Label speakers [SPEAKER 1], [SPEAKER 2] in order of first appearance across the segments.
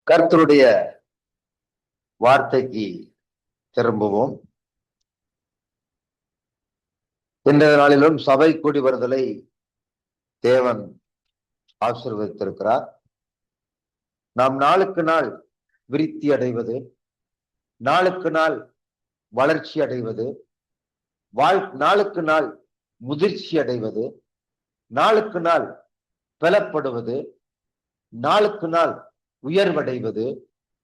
[SPEAKER 1] கர்த்தருடைய வார்த்தைக்கு திரும்புவோம். இன்றைய நாளிலும் சபை கூடி வருதலை தேவன் ஆசீர்வதித்திருக்கிறார். நாம் நாளுக்கு நாள் விருத்தி அடைவது, நாளுக்கு நாள் வளர்ச்சி அடைவது, நாளுக்கு நாள் முதிர்ச்சி அடைவது, நாளுக்கு நாள் பலப்படுவது, நாளுக்கு நாள் உயர்வடைவது,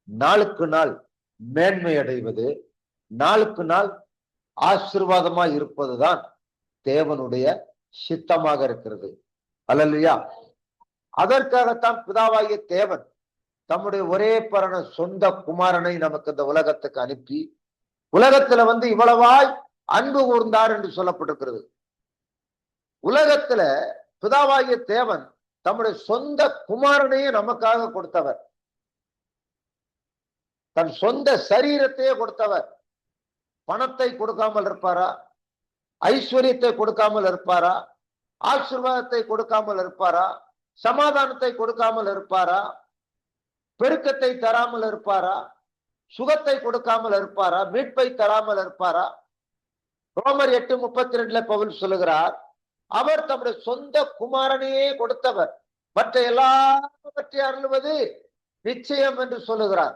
[SPEAKER 1] நாளுக்கு நாள் மேன்மை அடைவது, நாளுக்கு நாள் ஆசீர்வாதமாய் இருப்பதுதான் தேவனுடைய சித்தமாக இருக்கிறது. அல்லேலூயா. அதற்காகத்தான் பிதாவாகிய தேவன் தம்முடைய ஒரே பரன சொந்த குமாரனை நமக்கு இந்த உலகத்துக்கு அனுப்பி உலகத்துல இவ்வளவாய் அன்பு கூர்ந்தார் என்று சொல்லப்பட்டிருக்கிறது. உலகத்துல பிதாவாகிய தேவன் தம்முடைய சொந்த குமாரனையே நமக்காக கொடுத்தவர். தன் சொந்த சரீரத்தையே கொடுத்தவர். பணத்தை கொடுக்காமல் இருப்பாரா? ஐஸ்வர்யத்தை கொடுக்காமல் இருப்பாரா? ஆசீர்வாதத்தை கொடுக்காமல் இருப்பாரா? சமாதானத்தை கொடுக்காமல் இருப்பாரா? பெருக்கத்தை தராமல் இருப்பாரா? சுகத்தை கொடுக்காமல் இருப்பாரா? மீட்பை தராமல் இருப்பாரா? ரோமர் 8:32 பவுல் சொல்லுகிறார், அவர் தம்முடைய சொந்த குமாரனையே கொடுத்தவர், மற்ற எல்லாவற்றையும் அருள்வது நிச்சயம் என்று சொல்லுகிறார்.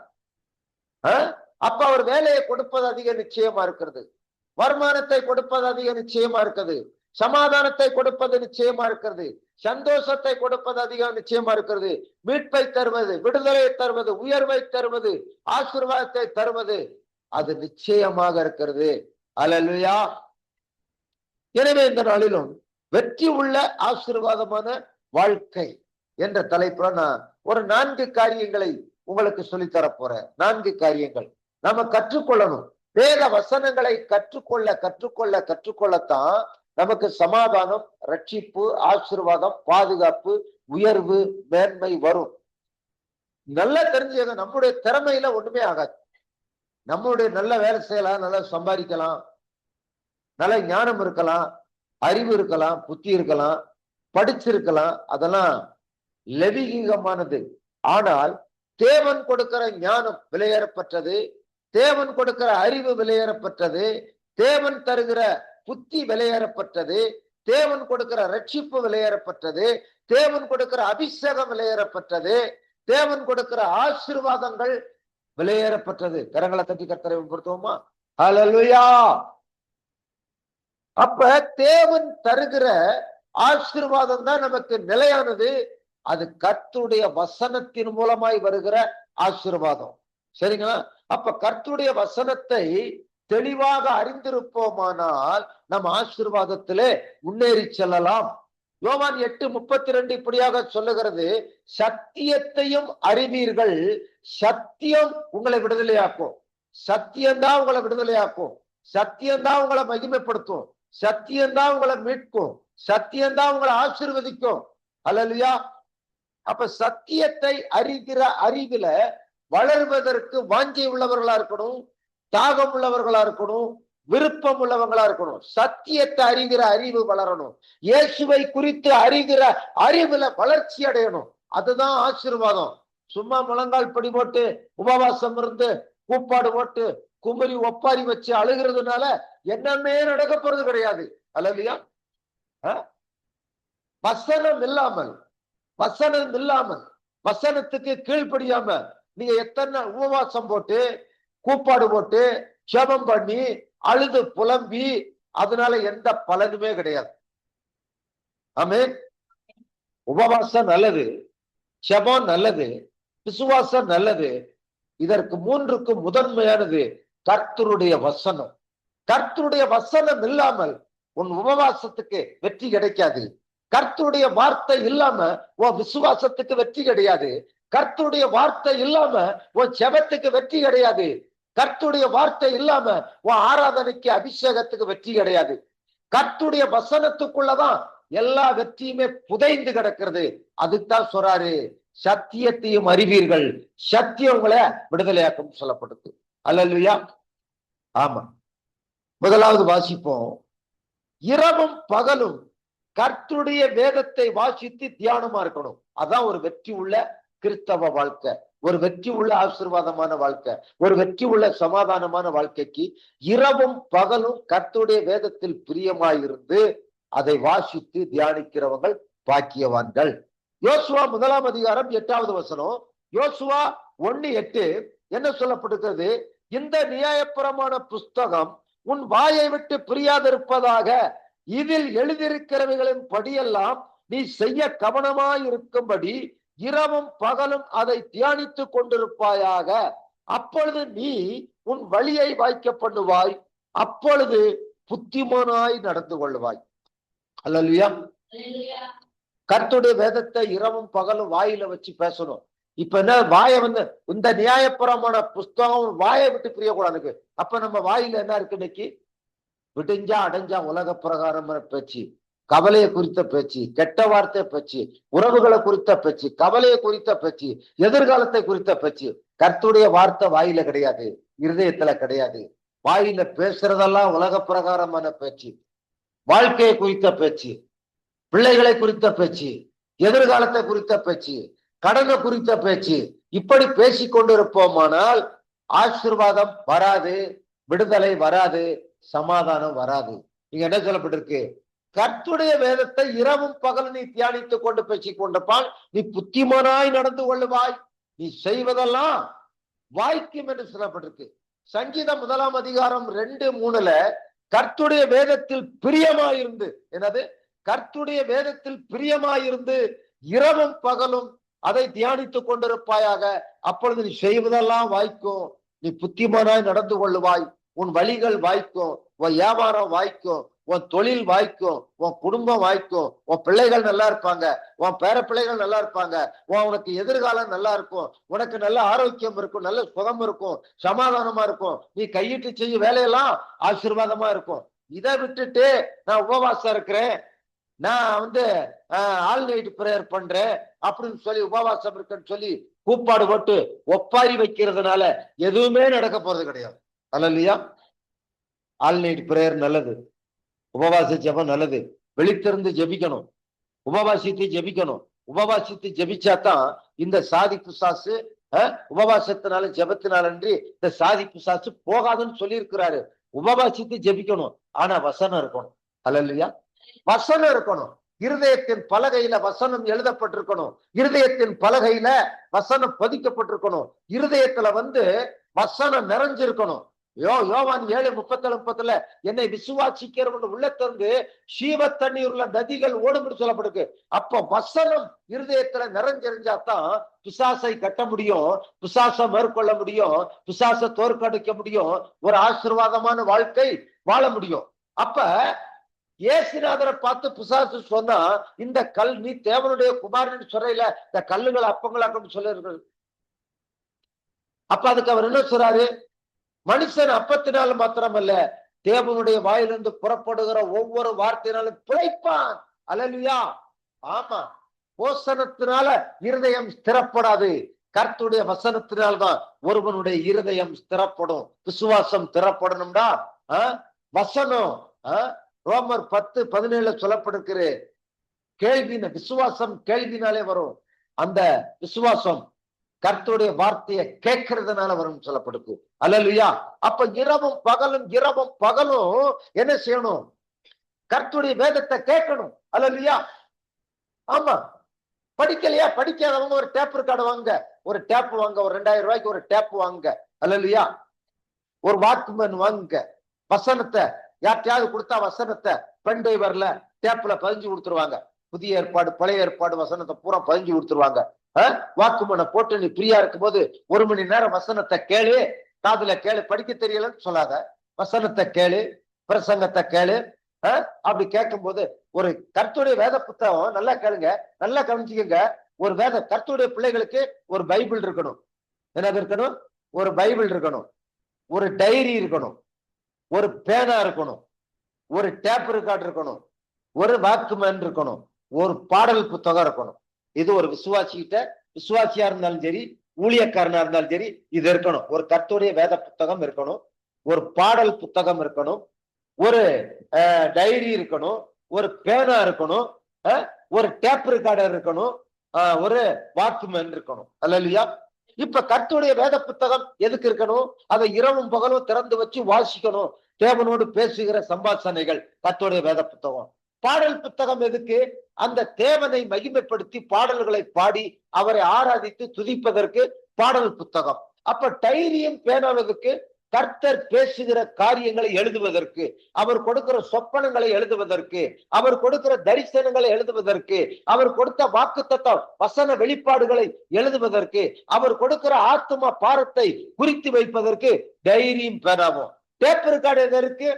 [SPEAKER 1] அப்ப அவர் வேலையை கொடுப்பது அதிக நிச்சயமா இருக்கிறது, வருமானத்தை கொடுப்பது அதிக நிச்சயமா இருக்குது, சமாதானத்தை கொடுப்பது நிச்சயமா இருக்கிறது, சந்தோஷத்தை கொடுப்பது அதிக நிச்சயமா இருக்கிறது, மீட்பை தருவது, விடுதலையை தருவது, உயர்வை தருவது, ஆசீர்வாதத்தை தருவது அது நிச்சயமாக இருக்கிறது. அல்லேலூயா. எனவே இந்த நாளிலும் வெற்றி உள்ள ஆசீர்வாதமான வாழ்க்கை என்ற தலைப்புல நான் ஒரு 4 காரியங்களை உங்களுக்கு சொல்லித்தர போறேன். 4 காரியங்கள் நாம கற்றுக்கொள்ளணும். வேத வசனங்களை கற்றுக்கொள்ளத்தான் நமக்கு சமாதானம், ரட்சிப்பு, ஆசீர்வாதம், பாதுகாப்பு, உயர்வு, மேன்மை வரும். நல்லா தெரிஞ்சுங்க, நம்முடைய திறமையில ஒண்ணுமே ஆகாது. நம்முடைய நல்ல வேலை செய்யலாம், நல்லா சம்பாதிக்கலாம், நல்ல ஞானம் இருக்கலாம், அறிவு இருக்கலாம், புத்தி இருக்கலாம், படிச்சிருக்கலாம், அதெல்லாம் லெவிகமானது. ஆனால் தேவன் கொடுக்கிற ஞானம் விலையேறப்பட்டது, தேவன் கொடுக்கிற அறிவு விலையேறப்பட்டது, தேவன் தருகிற புத்தி விலையேறப்பட்டது, தேவன் கொடுக்கிற ரட்சிப்பு விலையேறப்பட்டது, தேவன் கொடுக்கிற அபிஷேகம் விலையேறப்பட்டது, தேவன் கொடுக்கிற ஆசீர்வாதங்கள் விலையேறப்பட்டது. கரங்களை தட்டி கர்த்தரை பொறுத்தோமா? ஹல்லேலூயா. அப்ப தேவன் தருகிற ஆசீர்வாதம் தான் நமக்கு நிலையானது. அது கர்த்தருடைய வசனத்தின் மூலமாய் வருகிற ஆசீர்வாதம். சரிங்களா? அப்ப கர்த்தருடைய வசனத்தை தெளிவாக அறிந்திருப்போமானால் நம் ஆசீர்வாதத்திலே முன்னேறி செல்லலாம். யோவான் 8:32 இப்படியாக சொல்லுகிறது, சத்தியத்தையும் அறிவீர்கள், சத்தியம் உங்களை விடுதலையாக்கும். சத்தியம்தான் உங்களை விடுதலையாக்கும், சத்தியம்தான் உங்களை மகிமைப்படுத்தும், சத்தியம்தான் உங்களை மீட்கும், சத்தியம்தான் உங்களை ஆசீர்வதிக்கும். அல்லேலூயா. அப்ப சத்தியத்தை அறிகிற அறிவில வளர்வதற்கு வாஞ்சை உள்ளவர்களா இருக்கணும், தாகம் உள்ளவர்களா இருக்கணும், விருப்பம் உள்ளவங்களா இருக்கணும். சத்தியத்தை அறிகிற அறிவு வளரணும். இயேசுவை குறித்து அறிகிற அறிவுல வளர்ச்சி அடையணும். அதுதான் ஆசீர்வாதம். சும்மா முழங்கால் படி போட்டு உபவாசம் இருந்து கூப்பாடு போட்டு குமரி ஒப்பாரி வச்சு அழுகிறதுனால என்னமே நடக்க போறது கிடையாது. அல்லேலூயா. வசனம் இல்லாமல் வசனத்துக்கு கீழ்ப்படியாம நீங்க எத்தனை உபவாசம் போட்டு கூப்பாடு போட்டு ஜெபம் பண்ணி அழுது புலம்பி அதனால எந்த பலனுமே கிடையாது. ஆமென். உபவாசம் நல்லது, ஜெபம் நல்லது, விசுவாசம் நல்லது. இதற்கு 3க்கும் முதன்மையானது கர்த்தருடைய வசனம். கர்த்தருடைய வசனம் இல்லாமல் உன் உபவாசத்துக்கு வெற்றி கிடைக்காது. கர்த்தருடைய வார்த்தை இல்லாம உன் விசுவாசத்துக்கு வெற்றி கிடையாது. கர்த்தருடைய வார்த்தை இல்லாம உன் ஜெபத்துக்கு வெற்றி கிடையாது. கர்த்தருடைய வார்த்தை இல்லாம உன் ஆராதனைக்கு அபிஷேகத்துக்கு வெற்றி கிடையாது. கர்த்தருடைய வசனத்துக்குள்ளதான் எல்லா வெற்றியுமே புதைந்து கிடக்கிறது. அதுதான் சொல்றாரு, சத்தியத்தையும் அறிவீர்கள், சத்தியம் உங்களை விடுதலையாக்கும் சொல்லப்படுது. அல்லேலூயா. ஆமா. முதலாவது வாசிப்போம். இரவும் பகலும் கர்த்தருடைய வேதத்தை வாசித்து தியானமா இருக்கணும். அதான் ஒரு வெற்றி உள்ள கிறிஸ்தவ வாழ்க்கை. ஒரு வெற்றி உள்ள ஆசீர்வாதமான வாழ்க்கை, ஒரு வெற்றி உள்ள சமாதானமான வாழ்க்கைக்கு இரவும் பகலும் கர்த்தருடைய வேதத்தில் பிரியமாயிருந்து அதை வாசித்து தியானிக்கிறவர்கள் பாக்கியவான்கள். யோசுவா 1 அதிகாரம் 8வது வசனம். யோசுவா 1:8 என்ன சொல்லப்பட்டிருக்கிறது? இந்த நியாயப்பிரமாண புஸ்தகம் உன் வாயை விட்டு பிரியாதிருப்பதாக, இதில் எழுதியிருக்கிறவைகளின் படியெல்லாம் நீ செய்ய கவனமாயிருக்கும்படி இரவும் பகலும் அதை தியானித்துக் கொண்டிருப்பாயாக. அப்பொழுது நீ உன் வழியை வாய்க்க பண்ணுவாய், அப்பொழுது புத்திமானாய் நடந்து கொள்வாய். அல்லேலூயா. கர்த்தருடைய வேதத்தை இரவும் பகலும் வாயில வச்சு பேசணும். இப்ப என்ன, வாயை இந்த நியாயப்பிரமாண புஸ்தகம் வாயை விட்டு பிரியக்கூடாது. அப்ப நம்ம வாயில என்ன இருக்கு இன்னைக்கு? விடிஞ்சா அடைஞ்சா உலக பிரகாரமான பேச்சு, கவலையை குறித்த பேச்சு, கெட்ட வார்த்தை பேச்சு, உறவுகளை குறித்த பேச்சு, கவலையை குறித்த பேச்சு, எதிர்காலத்தை குறித்த பேச்சு. கர்த்தருடைய வார்த்தை வாயில கிடையாது, இருதயத்துல கிடையாது. வாயில பேசுறதெல்லாம் உலக பிரகாரமான பேச்சு, வாழ்க்கையை குறித்த பேச்சு, பிள்ளைகளை குறித்த பேச்சு, எதிர்காலத்தை குறித்த பேச்சு, கடனை குறித்த பேச்சு. இப்படி பேசிக்கொண்டு இருப்போமானால் ஆசீர்வாதம் வராது, விடுதலை வராது, சமாதானம் வராது. நீங்க என்ன சொல்லப்பட்டிருக்கு? கர்த்தருடைய வேதத்தை இரவும் பகலும் நீ தியானித்துக் கொண்டு பேசிக் கொண்டிருப்பால் நீ புத்திமானாய் நடந்து கொள்ளுவாய், நீ செய்வதெல்லாம் வாய்க்கும் என்று சொல்லப்பட்டிருக்கு. சங்கீதம் 1 அதிகாரம் 2:3 கர்த்தருடைய வேதத்தில் பிரியமாயிருந்து, என்னது? கர்த்தருடைய வேதத்தில் பிரியமாயிருந்து இரவும் பகலும் அதை தியானித்துக் கொண்டிருப்பாயாக, அப்பொழுது நீ செய்வதெல்லாம் வாய்க்கும், நீ புத்திமானாய் நடந்து கொள்ளுவாய், உன் வழிகள் வாய்க்கும், உன் வியாபாரம் வாய்க்கும், உன் தொழில் வாய்க்கும், உன் குடும்பம் வாய்க்கும், உன் பிள்ளைகள் நல்லா இருப்பாங்க, உன் பேர பிள்ளைகள் நல்லா இருப்பாங்க, உனக்கு எதிர்காலம் நல்லா இருக்கும், உனக்கு நல்ல ஆரோக்கியம் இருக்கும், நல்ல சுகம் இருக்கும், சமாதானமா இருக்கும், நீ கையிட்டு செய்ய வேலையெல்லாம் ஆசீர்வாதமா இருக்கும். இதை விட்டுட்டு நான் உபவாசம் இருக்கிறேன், நான் ஆல் நைட் பிரேயர் பண்றேன் அப்படின்னு சொல்லி உபவாசம் இருக்குன்னு சொல்லி கூப்பாடு போட்டு ஒப்பாரி வைக்கிறதுனால எதுவுமே நடக்க போறது கிடையாது. அல்லேலூயா. ஆல் நைட் பிரேயர் நல்லது, உபவாச ஜெபம் நல்லது, வெளித்திருந்து ஜெபிக்கணும், உபவாசித்து ஜெபிக்கணும். உபவாசித்து ஜெபிச்சாதான் இந்த சாதி பிசாசு உபவாசத்தினால ஜெபத்தினாலன்றி இந்த சாதி பிசாசு போகாதுன்னு சொல்லி இருக்கிறாரு. உபவாசித்து ஜெபிக்கணும், ஆனா வசனம் இருக்கணும். அல்லேலூயா. வசனம் இருக்கணும். இருதயத்தின் பலகையில வசனம் எழுதப்பட்டிருக்கணும், இருதயத்தின் பலகையில வசனம் பதிக்கப்பட்டிருக்கணும், இருதயத்துல வசனம் நிறைஞ்சிருக்கணும். யோவான் 7:37 என்னை விசுவாசிக்கிறவங்க உள்ளத்திலிருந்து ஜீவ தண்ணீர் உள்ள நதிகள் ஓடும் சொல்லப்படுது. அப்ப வசனம் இருதயத்துல நிறைஞ்சிருந்தாதான் பிசாசை கட்ட முடியும், பிசாசை மேற்கொள்ள முடியும், பிசாசை தோற்கடிக்க முடியும், ஒரு ஆசீர்வாதமான வாழ்க்கை வாழ முடியும். அப்ப இயேசுநாதரை பார்த்து பிசாசு சொன்னா, இந்த கல் நீ தேவனுடைய குமாரன் சொல்றையில இந்த கல்லுகளை அப்பங்களாக்கணும்னு சொல்லிருக்கிறது. அப்ப அதுக்கு அவர் என்ன சொல்றாரு? மனுஷன் அப்பத்தினால மாத்திரமல்ல, தேவனுடைய வாயிலிருந்து புறப்படுகிற ஒவ்வொரு வார்த்தையினாலும் பிழைப்பான். அல்லேலூயா. ஆமா, போசனத்தினால இருதயம் ஸ்திரப்படாது, கர்த்தருடைய வசனத்தினால்தான் ஒருவனுடைய இருதயம் ஸ்திரப்படும். விசுவாசம் ஸ்திரப்படணும்டா வசனம். ரோமர் 10:17 சொல்லப்படுகிற கேள்வின விசுவாசம் கேள்வினாலே வரும். அந்த விசுவாசம் கர்த்தருடைய வார்த்தையை கேட்கறதுனால வரும் சொல்லப்படுது. அல்லேலூயா. அப்ப இரவும் பகலும் என்ன செய்யணும்? கர்த்தருடைய வேதத்தை கேட்கணும். அல்லேலூயா. ஆமா, படிக்கலையா? படிக்காதவங்க ஒரு டேப் ரெக்கார்டு வாங்க, ஒரு டேப் வாங்க, ஒரு 2000 ரூபாய்க்கு ஒரு டேப் வாங்க. அல்லேலூயா. ஒரு வாக்மேன் வாங்க. வசனத்தை யார்ட்டையாவது கொடுத்தா வசனத்தை பென் டிரைவர்ல டேப்ல பதிஞ்சு கொடுத்துருவாங்க. புதிய ஏற்பாடு பழைய ஏற்பாடு வசனத்தை பூரா பதிஞ்சு கொடுத்துருவாங்க. வாக்குமனை போட்டு நீ பிரியா இருக்கும் போது 1 மணி நேரம் வசனத்தை கேளு, காதுல கேளு, படிக்க தெரியலன்னு சொல்லாத, வசனத்தை கேளு, பிரசங்கத்தை கேளு. அப்படி கேட்கும் போது ஒரு கர்த்தருடைய வேத புத்தகம் நல்லா கேளுங்க, நல்லா கவனிச்சுக்கங்க. ஒரு கர்த்தருடைய பிள்ளைகளுக்கு ஒரு பைபிள் இருக்கணும். என்னது இருக்கணும்? ஒரு பைபிள் இருக்கணும், ஒரு டைரி இருக்கணும், ஒரு பேனா இருக்கணும், ஒரு டேப் ரெக்கார்டு இருக்கணும், ஒரு வாக்குமேன் இருக்கணும், ஒரு பாடல் புத்தகம் இருக்கணும். இது ஒரு விசுவாசியா இருந்தாலும் சரி, ஊழியக்காரனா இருந்தாலும் சரி, இது இருக்கணும். ஒரு கர்த்தருடைய வேத புத்தகம் இருக்கணும், ஒரு பாடல் புத்தகம் இருக்கணும், ஒரு டைரி இருக்கணும், ஒரு பேனா இருக்கணும், ஒரு டேப் ரெக்கார்டர் இருக்கணும், ஒரு வாக்குமேன் இருக்கணும். அல்லேலூயா. இப்ப கர்த்தருடைய வேத புத்தகம் எதுக்கு இருக்கணும்? அதை இரவும் பகலும் திறந்து வச்சு வாசிக்கணும். தேவனோடு பேசுகிற சம்பாஷணைகள் கர்த்தருடைய வேத புத்தகம். பாடல் புத்தகம் எதுக்கு? அந்த தேவனை மகிமைப்படுத்தி பாடல்களை பாடி அவரை ஆராதித்து துதிப்பதற்கு பாடல் புத்தகம். அப்ப டைரியம் பேனாவதுக்கு கர்த்தர் பேசுகிற காரியங்களை எழுதுவதற்கு, அவர் கொடுக்கிற சொப்பனங்களை எழுதுவதற்கு, அவர் கொடுக்கிற தரிசனங்களை எழுதுவதற்கு, அவர் கொடுத்த வாக்குத்தத்தம் வசன வெளிப்பாடுகளை எழுதுவதற்கு, அவர் கொடுக்கிற ஆத்தும பாரத்தை குறித்து வைப்பதற்கு தைரியம் பெறாவும். டேப் ரெக்கார்டு எதற்கு?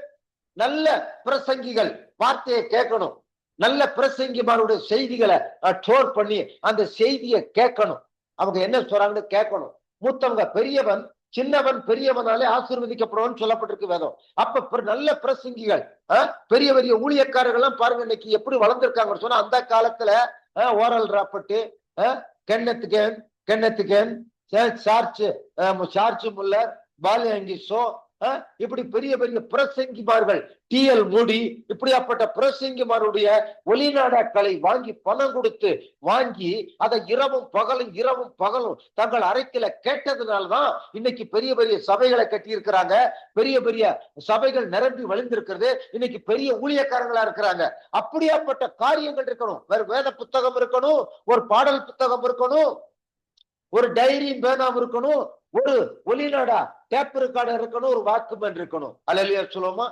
[SPEAKER 1] நல்ல பிரசங்கிகள் வார்த்தையை கேட்கணும், நல்ல பிரசங்கிமாருடைய செய்திகளை ஸ்டோர் பண்ணி அந்த செய்தியை கேட்கணும். அவங்க என்ன சொல்றாங்கன்னு கேட்கணும். மூத்தவங்க பெரியவன் சின்னவன் பெரியவனாலே ஆசீர்வதிக்கப்படுவான்னு சொல்லப்பட்டிருக்கு வேதம். அப்ப நல்ல பிரசங்கிகள் பெரிய பெரிய ஊழியக்காரர்கள் எல்லாம் பாருங்க இன்னைக்கு எப்படி வளர்ந்துருக்காங்கன்னு சொன்னா, அந்த காலத்துல Oral Robert, Kenneth Kane, George Muller, Paul Yonggi Cho, இப்படி பெரிய பெரிய பிரசங்கிமார்கள், டிஎல் மூடி, இப்படியாப்பட்ட பிரசங்கிமாருடைய ஒளிநாடாக்களை வாங்கி பணம் கொடுத்து வாங்கி அதை இரவும் பகலும் தங்கள் அறைக்கில கேட்டதுனால்தான் இன்னைக்கு பெரிய பெரிய சபைகளை கட்டி இருக்கிறாங்க. பெரிய பெரிய சபைகள் நிரம்பி வழிந்திருக்கிறது. இன்னைக்கு பெரிய ஊழியக்காரங்களா இருக்கிறாங்க. அப்படியாப்பட்ட காரியங்கள் இருக்கணும். வேற வேத புத்தகம் இருக்கணும், ஒரு பாடல் புத்தகம் இருக்கணும், ஒரு டைரி பேனாம் இருக்கணும், ஒரு ஒளிநாடா டேப் ரெக்கார்டர் இருக்கணும், ஒரு வாக்குமேன் இருக்கணும். அல்லேலூயா சொல்லுவோமா?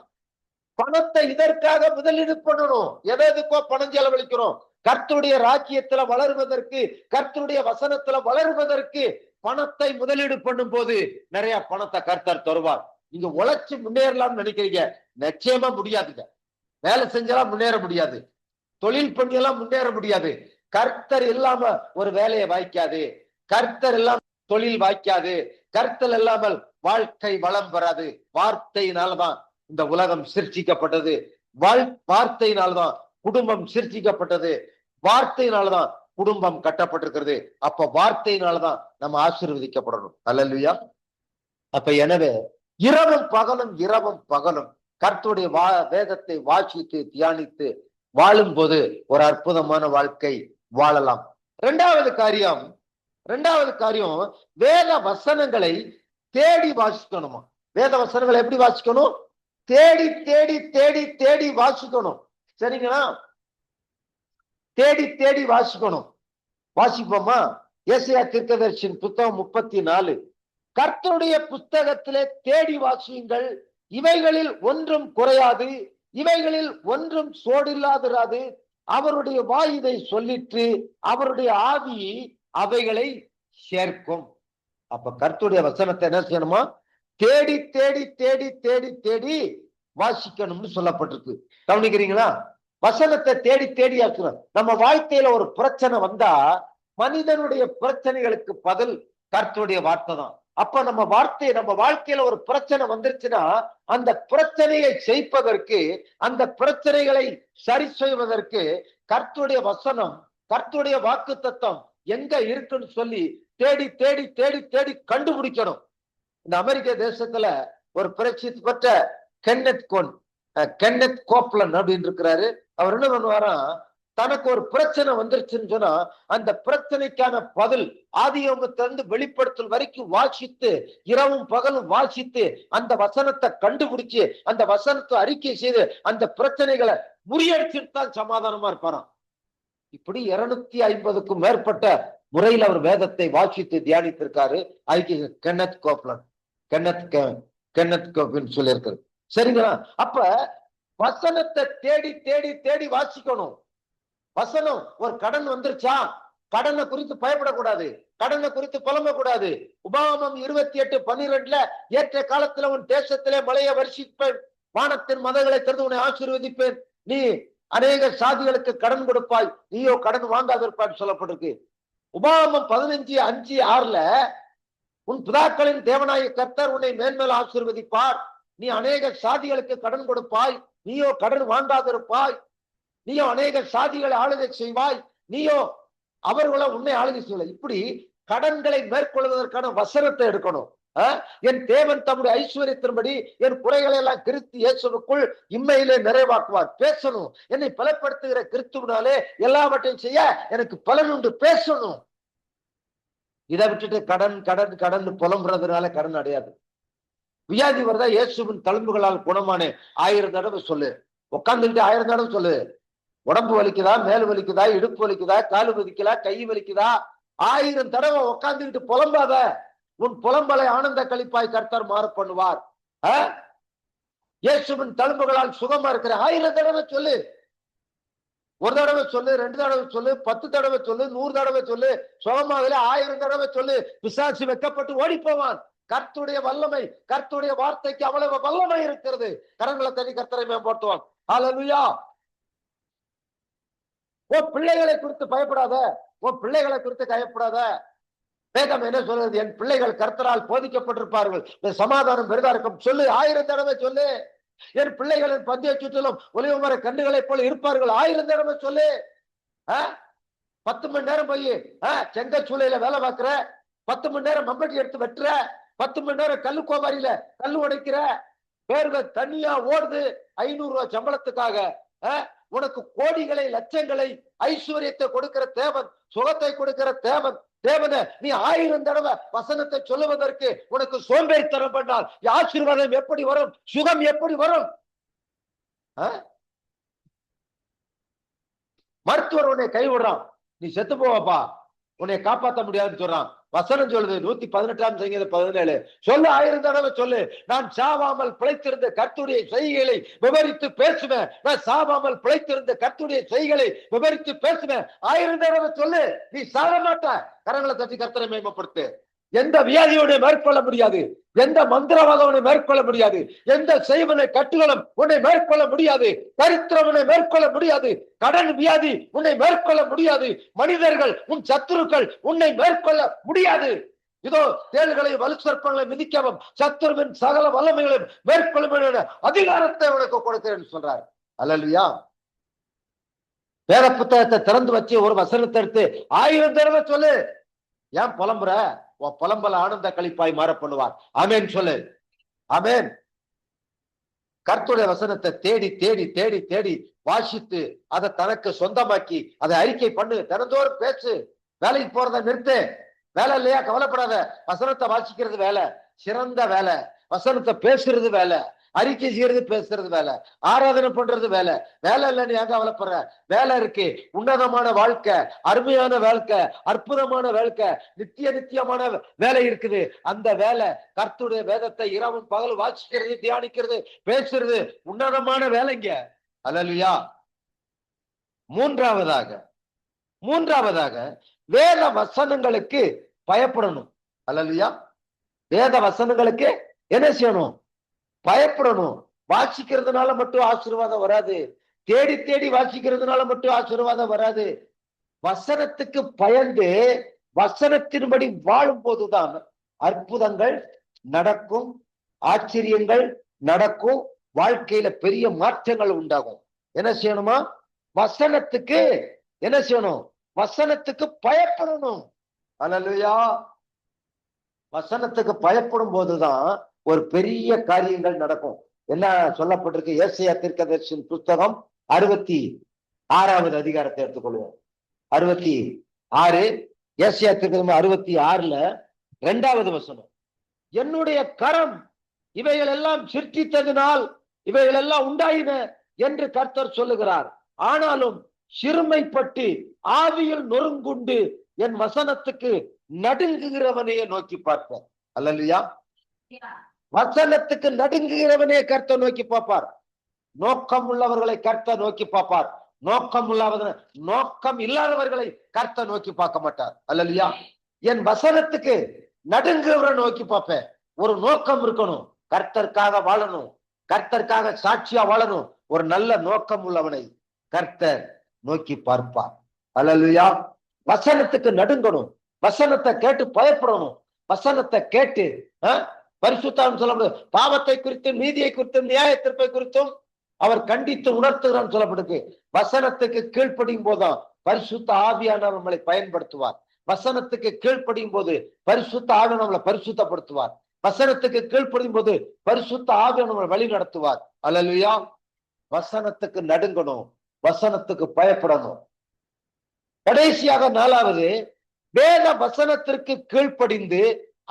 [SPEAKER 1] பணத்தை இதற்காக முதலீடு பண்ணணும். எதுக்கோ பணம் செலவழிக்கிறோம். கர்த்தருடைய ராஜ்யத்துல வளருவதற்கு, கர்த்தருடைய வசனத்துல வளருவதற்கு பணத்தை முதலீடு பண்ணும் போது நிறைய பணத்தை கர்த்தர் தருவார். நீங்க உழைச்சு முன்னேறலாம்னு நினைக்கிறீங்க, நிச்சயமா முடியாதுங்க. வேலை செஞ்செல்லாம் முன்னேற முடியாது, தொழில் பண்ணியெல்லாம் முன்னேற முடியாது. கர்த்தர் இல்லாம ஒரு வேலையை வாய்க்காது, கர்த்தர் இல்லாம தொழில் வாய்க்காது, கர்த்தர் இல்லாமல் வாழ்க்கை வளம் பெறாது. வார்த்தையினால்தான் இந்த உலகம் சிருஷ்டிக்கப்பட்டது, வார்த்தையினால்தான் குடும்பம் சிருஷ்டிக்கப்பட்டது, வார்த்தையினால்தான் குடும்பம் கட்டப்பட்டிருக்கிறது. அப்ப வார்த்தையினால்தான் நம்ம ஆசீர்வதிக்கப்படணும். அல்லேலூயா. அப்ப எனவே இரவும் பகலும் கர்த்தருடைய வேதத்தை வாசித்து தியானித்து வாழும் போது ஒரு அற்புதமான வாழ்க்கை வாழலாம். இரண்டாவது காரியம் வேத வசனங்களை தேடி வாசிக்கணுமா? வேத வசனங்களை எப்படி வாசிக்கணும்? தேடி தேடி தேடி தேடி வாசிக்கணும். சரிங்களா? தேடி தேடி வாசிக்கணும். வாசிப்போமா? ஏசாயா தீர்க்கதரிசியின் புத்தகம் 34. கர்த்தருடைய புத்தகத்திலே தேடி வாசியுங்கள், இவைகளில் ஒன்றும் குறையாது, இவைகளில் ஒன்றும் சோடில்லாதிராது. அவருடைய வாய் இதை சொல்லிற்று, அவருடைய ஆவி அவைகளை சேர்க்கும். அப்ப கர்த்தருடைய வசனத்தை என்ன செய்யணுமா? தேடி தேடி தேடி தேடி தேடி வாசிக்கணும்னு சொல்லப்பட்டிருக்கு. கவனிக்கிறீங்களா? வசனத்தை தேடி தேடி ஆக்குறோம். நம்ம வாழ்க்கையில ஒரு பிரச்சனை வந்தா மனிதனுடைய பிரச்சனைகளுக்கு பதில் கர்த்தருடைய வார்த்தை தான். அப்ப நம்ம வாழ்க்கையில ஒரு பிரச்சனை வந்துருச்சுன்னா அந்த பிரச்சனையை ஜெயிப்பதற்கு, அந்த பிரச்சனைகளை சரி செய்வதற்கு கர்த்தருடைய வசனம், கர்த்தருடைய வாக்கு தத்தம் எங்க இருக்குன்னு சொல்லி தேடி தேடி தேடி தேடி கண்டுபிடிக்கணும். இந்த அமெரிக்க தேசத்துல ஒரு பிரசித்தி பெற்ற கென்னத் கோப்லன் அப்படின்னு இருக்கிறாரு. அவர் என்ன பண்ணுவாராம், தனக்கு ஒரு பிரச்சனை வந்துருச்சுன்னு சொன்னா அந்த பிரச்சனைக்கான பதில் ஆதியாகமத்திலிருந்து வெளிப்படுத்தல் வரைக்கும் வாசித்து, இரவும் பகலும் வாசித்து அந்த வசனத்தை கண்டுபிடிச்சு அந்த வசனத்தை அறிக்கை செய்து அந்த பிரச்சனைகளை முறியடிச்சுட்டு தான் சமாதானமா இருப்பாராம். இப்படி 250க்கும் மேற்பட்ட முறையில் அவர் வேதத்தை வாசித்து தியானித்திருக்காரு. ஐக்கிய கென்னத் கோப்லன் சொல்லியிருக்காரு. சரிங்களா? அப்ப வசனத்தை தேடி தேடி தேடி வாசிக்கணும். வசனம், ஒரு கடன் வந்துருச்சா, கடனை குறித்து பயப்படக்கூடாது, கடனை குறித்து புலம்பக்கூடாது. உபாகமம் 28:12 ஏற்ற காலத்துல உன் தேசத்திலே மழையை வருஷிப்பேன், வானத்தின் மதங்களை திறந்து உன்னை ஆசீர்வதிப்பேன், நீ அநேக சாதிகளுக்கு கடன் கொடுப்பாய், நீயோ கடன் வாங்காதிருப்பான்னு சொல்லப்பட்டிருக்கு. உபாகமம் 15:5-6 உன் பிதாக்களின் தேவனாய கர்த்தர் உன்னை மேன்மேல் ஆசீர்வதிப்பார், நீ அநேக சாதிகளுக்கு கடன் கொடுப்பாய், நீயோ கடன் வாங்காதிருப்பாய், நீயோ அநேக சாதிகளை ஆளுகை செய்வாய், நீயோ அவர்களை உன்னை ஆளுகை செய்வாய். இப்படி கடன்களை மேற்கொள்வதற்கான வசனத்தை எடுக்கணும். என் தேவன் தம்முடைய ஐஸ்வர்யத்தின்படி என் குறைகளை எல்லாம் கிறிஸ்து இயேசுவுக்குள் இம்மையிலே நிறைவாக்குவார். பேசணும். என்னை பலப்படுத்துகிற கிறிஸ்துவினாலே எல்லாவற்றையும் செய்ய எனக்கு பலன் உண்டு. பேசணும். இதை விட்டுட்டு கடன் கடன் கடன் புலம்புறதுனால கடன் அடையாது. வியாதி வருதா, இயேசுவின் தழும்புகளால் குணமானே 1000 தடவை சொல்லு. உட்காந்துக்கிட்டு 1000 தடவை சொல்லு. உடம்பு வலிக்குதா, மேல் வலிக்குதா, இடுப்பு வலிக்குதா, காலு வலிக்குதா, கை வலிக்குதா, 1000 தடவை உட்காந்துக்கிட்டு புலம்பாத. உன் புலம்பலை ஆனந்த கழிப்பாய் கர்த்தர் மாற பண்ணுவார். இயேசுவின் தழும்புகளால் சுகமா இருக்கிற 1000 தடவை சொல்லு. ஒரு தடவை சொல்லு, 2 தடவை சொல்லு, 10 தடவை சொல்லு, 100 தடவை சொல்லு. சுகமாகல 1000 தடவை சொல்லு. பிசாசு வெட்கப்பட்டு ஓடி போவான். கர்த்தருடைய வல்லமை, கர்த்தருடைய வார்த்தைக்கு அவ்வளவு வல்லமை இருக்கிறது. கரங்களை தட்டி கர்த்தரை மேம்படுத்துவான். ஹல்லேலூயா. உன் பிள்ளைகளை குறித்து பயப்படாத, உன் பிள்ளைகளை குறித்து பயப்படாத. வேதம் என்ன சொல்றது? என் பிள்ளைகள் கர்த்தரால் போதிக்கப்பட்டிருப்பார்கள், சமாதானம் பெரிதா இருக்கும். சொல்லு, 1000 தடவை சொல்லு. என் பிள்ளைகளின் பந்திய சுற்றிலும் ஒலிவ மர கண்டுகளை போல இருப்பார்கள். 1000 தடவை சொல்லு. 10 மணி நேரம் போய் செங்கச்சூளையில வேலை பார்க்கிற, 10 மணி நேரம் மம்பட்டி எடுத்து வெட்டுற, 10 மணி நேரம் கல்லு கோமாரியில கல்லு உடைக்கிற, வேர்வை தனியா ஓடுது 500 ரூபாய் சம்பளத்துக்காக. உனக்கு கோடிகளை, லட்சங்களை, ஐஸ்வர்யத்தை கொடுக்கிற தேவன், சுகத்தை கொடுக்கிற தேவன், தேவனை நீ 1000 தடவை வசனத்தை சொல்லுவதற்கு உனக்கு சோம்பேறித்தனம் பண்ணால் ஆசீர்வாதம் எப்படி வரும்? சுகம் எப்படி வரும்? மருத்துவர் உன்னை கைவிடுறான், நீ செத்து போவப்பா, உன்னை காப்பாற்ற முடியாதுன்னு சொல்றான். வசனம் சொல்லுது 118 சங்கீதம் 17 சொல்லு, 1000 தடவை சொல்லு. நான் சாவாமல் பிழைத்திருந்த கர்த்தருடைய செய்கைகளை விவரித்து பேசுவேன். நான் சாவாமல் பிழைத்திருந்த கர்த்தருடைய செய்கைகளை விவரித்து பேசுவேன். 1000 தடவை சொல்லு, நீ சாக மாட்ட. கரங்களை தட்டி கர்த்தரை மேம்படுத்து. எந்த வியாதியோட மேற்கொள்ள முடியாது, எந்த மந்திரவாதவனை மேற்கொள்ள முடியாது, எந்த செய்வனை கட்டுகளும் உன்னை மேற்கொள்ள முடியாது, தரித்திரவனை மேற்கொள்ள முடியாது, கடன் வியாதி உன்னை மேற்கொள்ள முடியாது, மனிதர்கள் உன் சத்துருக்கள் உன்னை மேற்கொள்ள முடியாது. இதோ தேள்களை வலு சர்ப்பங்களை மிதிக்கவும் சத்துருவின் சகல வல்லமைகளையும் மேற்கொள்ளும் அதிகாரத்தை உனக்கு கொடுக்கிறேன்னு சொல்றாரு. அல்லேலூயா. வேத புத்தகத்தை திறந்து வச்சு ஒரு வசனத்தை எடுத்து 1000 தடவை சொல்லு. ஏன் புலம்புற? புலம்பல ஆனந்த கழிப்பாய் மாற பண்ணுவார். ஆமேன் சொல்லு. ஆமேன். கர்த்தருடைய வசனத்தை தேடி தேடி தேடி தேடி வாசித்து அதை தனக்கு சொந்தமாக்கி அதை அறிக்கை பண்ணு. தினந்தோறும் பேசு. வேலைக்கு போறதை நிறுத்து. வேலை இல்லையா, கவலைப்படாத. வசனத்தை வாசிக்கிறது வேலை, சிறந்த வேலை. வசனத்தை பேசுறது வேலை, அறிக்கை செய்யறது பேசுறது வேலை, ஆராதனை பண்றது வேலை. வேலை இல்லைன்னு ஏன் கவலைப்படுற? வேலை இருக்கு. உன்னதமான வாழ்க்கை, அருமையான வாழ்க்கை, அற்புதமான வாழ்க்கை, நித்தியமான வேலை இருக்குது. அந்த வேலை கர்த்தருடைய வேதத்தை இரவும் பகல் வாசிக்கிறது, தியானிக்கிறது, பேசுறது உன்னதமான வேலைங்க. அல்லேலூயா. மூன்றாவதாக வேத வசனங்களுக்கு பயப்படணும். அல்லேலூயா. வேத வசனங்களுக்கு என்ன செய்யணும்? பயப்படணும். வாசிக்கிறதுனால மட்டும் ஆசீர்வாதம் வராது. தேடி தேடி வாசிக்கிறதுனால மட்டும் ஆசீர்வாதம் வராது. வசனத்துக்கு பயந்து வசனத்தின்படி வாழும் போதுதான் அற்புதங்கள் நடக்கும், ஆச்சரியங்கள் நடக்கும், வாழ்க்கையில பெரிய மாற்றங்கள் உண்டாகும். என்ன செய்யணுமா? வசனத்துக்கு என்ன செய்யணும்? வசனத்துக்கு பயப்படணும். அல்லேலூயா. வசனத்துக்கு பயப்படும் போதுதான் ஒரு பெரிய காரியங்கள் நடக்கும். என்ன சொல்லப்பட்டிருக்கு? ஏசாயா தீர்க்கதரிசியின் புத்தகம் 66வது அதிகாரத்தை எடுத்துக்கொள்வோம். 66 ஏசாயா தீர்க்கதரிசி 66ல 2வது வசனம். என்னுடைய கரம் இவைகள் எல்லாம் சிருஷ்டித்ததினால் இவைகள் எல்லாம் உண்டாயின என்று கர்த்தர் சொல்லுகிறார். ஆனாலும் சிறுமைப்பட்டு ஆவியில் நொறுங்குண்டு என் வசனத்துக்கு நடுங்குகிறவனையே நோக்கி பார்ப்பேன். அல்லேலூயா. வசனத்துக்கு நடுங்குகிறவனே கர்த்தர் நோக்கி பார்ப்பார். நோக்கம் உள்ளவர்களை கர்த்தர் நோக்கி பார்ப்பார். நோக்கம் இல்லாதவர்களை கர்த்தர் நோக்கி பார்க்க மாட்டார். அல்லேலூயா. என் வசனத்துக்கு நடுங்குகிறவரை நோக்கி பார்ப்பேன். ஒரு நோக்கம் இருக்கணும். கர்த்தருக்காக வாழணும், கர்த்தருக்காக சாட்சியா வாழணும். ஒரு நல்ல நோக்கம் உள்ளவனை கர்த்தர் நோக்கி பார்ப்பார். அல்லேலூயா. வசனத்துக்கு நடுங்கணும். வசனத்தை கேட்டு பயப்படணும். வசனத்தை கேட்டு பரிசுத்தம் சொல்லப்படுது. பாவத்தை குறித்தும் நீதியை குறித்தும் நியாய தீர்ப்பை குறித்தும் அவர் கண்டித்து உணர்த்துகிறான்னு சொல்லப்படுது. வசனத்துக்கு கீழ்ப்படியும் போதுதான் பரிசுத்த ஆவியானவர் நம்மளை பயன்படுத்துவார். வசனத்துக்கு கீழ்ப்படியும் போது பரிசுத்த ஆவியானவர் நம்மளை பரிசுத்தப்படுத்துவார். வசனத்துக்கு கீழ்ப்படியும் போது பரிசுத்த ஆவியானவர் நம்மளை வழி நடத்துவார். அல்லேலூயா. வசனத்துக்கு நடுங்கணும், வசனத்துக்கு பயப்படணும். கடைசியாக 4வது வேத வசனத்திற்கு கீழ்ப்படிந்து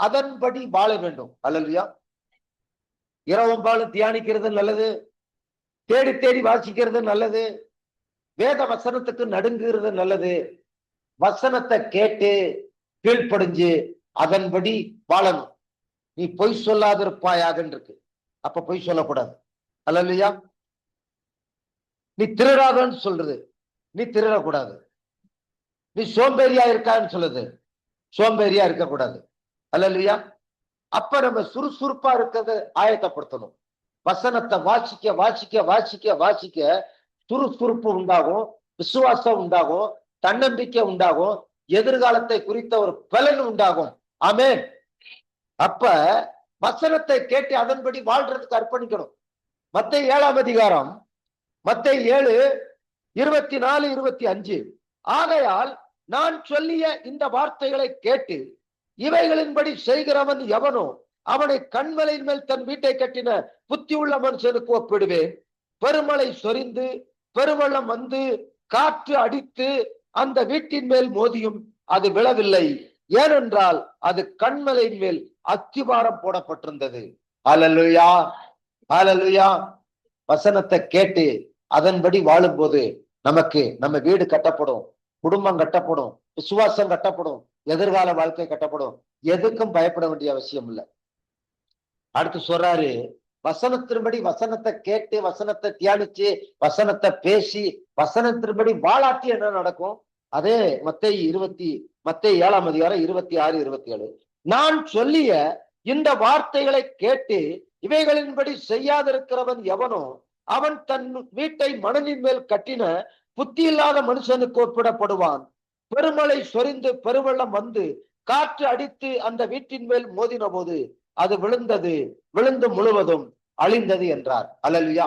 [SPEAKER 1] அதன்படி வாழ வேண்டும். அல்லேலூயா. இரவும் பாலும் தியானிக்கிறது நல்லது, தேடி தேடி வாசிக்கிறது நல்லது, வேத வசனத்துக்கு நடுங்குகிறது நல்லது. வசனத்தை கேட்டு கீழ்ப்படிஞ்சு அதன்படி வாழணும். நீ பொய் சொல்லாதிருப்பாயாக இருக்கு. அப்ப பொய் சொல்லக்கூடாது. அல்லேலூயா. நீ திருடாதன்னு சொல்றது, நீ திருடக்கூடாது. நீ சோம்பேறியா இருக்கான்னு சொல்லுது, சோம்பேறியா இருக்கக்கூடாது. அல்லேலூயா. அப்ப நம்ம சுறுசுறுப்பா இருக்கிறத ஆயத்தப்படுத்தணும். வசனத்தை வாசிக்க வாசிக்க வாசிக்க வாசிக்க சுறுசுறுப்பு உண்டாகும், விசுவாசம் உண்டாகும், தன்னம்பிக்கை உண்டாகும், எதிர்காலத்தை குறித்த ஒரு பலன் உண்டாகும். ஆமென். அப்ப வசனத்தை கேட்டு அதன்படி வாழ்றதுக்கு அர்ப்பணிக்கணும். மத்தேயு 7ஆம் அதிகாரம், மத்தேயு 7:24-25. ஆகையால் நான் சொல்லிய இந்த வார்த்தைகளை கேட்டு இவைகளின்படி செய்கிறவன் எவனோ அவனை கண்மலையின் மேல் தன் வீட்டை கட்டின புத்தி உள்ள மனுஷனுக்கு ஒப்பிடுவேன். பெருமழை சொரிந்து பெருவெள்ளம் வந்து காற்று அடித்து அந்த வீட்டின் மேல் மோதியும் அது விழவில்லை, ஏனென்றால் அது கண்மலையின் மேல் அஸ்திபாரம் போடப்பட்டிருந்தது. அல்லேலூயா, அல்லேலூயா. வசனத்தை கேட்டு அதன்படி வாழும்போது நமக்கு நம்ம வீடு கட்டப்படும், குடும்பம் கட்டப்படும், விசுவாசம் கட்டப்படும், எதிர்கால வாழ்க்கை கட்டப்படும். எதுக்கும் பயப்பட வேண்டிய அவசியம் இல்லை. அடுத்து சொல்றாரு, வசனத்தின்படி வசனத்தை கேட்டு வசனத்தை தியானிச்சு வசனத்தை பேசி வசனத்தின்படி வாழாட்டி என்ன நடக்கும்? அதே மத்தேயு 7ஆம் அதிகாரம் 26-27. நான் சொல்லிய இந்த வார்த்தைகளை கேட்டு இவைகளின்படி செய்யாதிருக்கிறவன் எவனோ அவன் தன் வீட்டை மணலின் மேல் கட்டின புத்தி இல்லாத மனுஷனுக்கு ஒப்பிடப்படுவான். பெருமழை சொரிந்து பெருவெள்ளம் வந்து காற்று அடித்து அந்த வீட்டின் மேல் மோதின போது அது விழுந்து முழுவதும் அழிந்தது என்றார். அல்லேலூயா.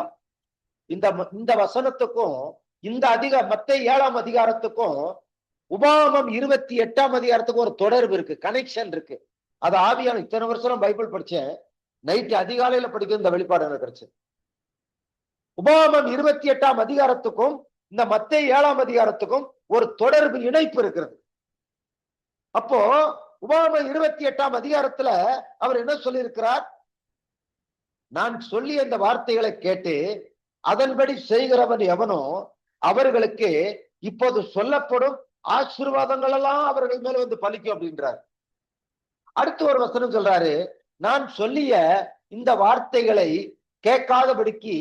[SPEAKER 1] இந்த வசனத்துக்கும் இந்த மத்தேயு 7ஆம் அதிகாரத்துக்கும் உபாகமம் 28ஆம் அதிகாரத்துக்கும் ஒரு தொடர்பு இருக்கு, கனெக்ஷன் இருக்கு. அது ஆவியான இத்தனை வருஷம் பைபிள் படிச்சேன், நைட்டு அதிகாலையில படிக்க இந்த வெளிப்பாடு எனக்கு கிடைச்சு. உபாகமம் 28ஆம் அதிகாரத்துக்கும் இந்த மத்தேயு 7ஆம் அதிகாரத்துக்கும் ஒரு தொடர்பு, இணைப்பு இருக்கிறது. அப்போ உபாகமம் 28ஆம் அதிகாரத்துல அவர் என்ன சொல்லியிருக்கிறார்? நான் சொல்லிய இந்த வார்த்தைகளை கேட்டு அதன்படி செய்கிறவன் எவனோ அவர்களுக்கு இப்போது சொல்லப்படும் ஆசீர்வாதங்கள் எல்லாம் அவர்கள் மேல வந்து பலிக்கும் அப்படின்றார். அடுத்து ஒரு வசனம் சொல்றாரு, நான் சொல்லிய இந்த வார்த்தைகளை கேட்காதபடிக்கு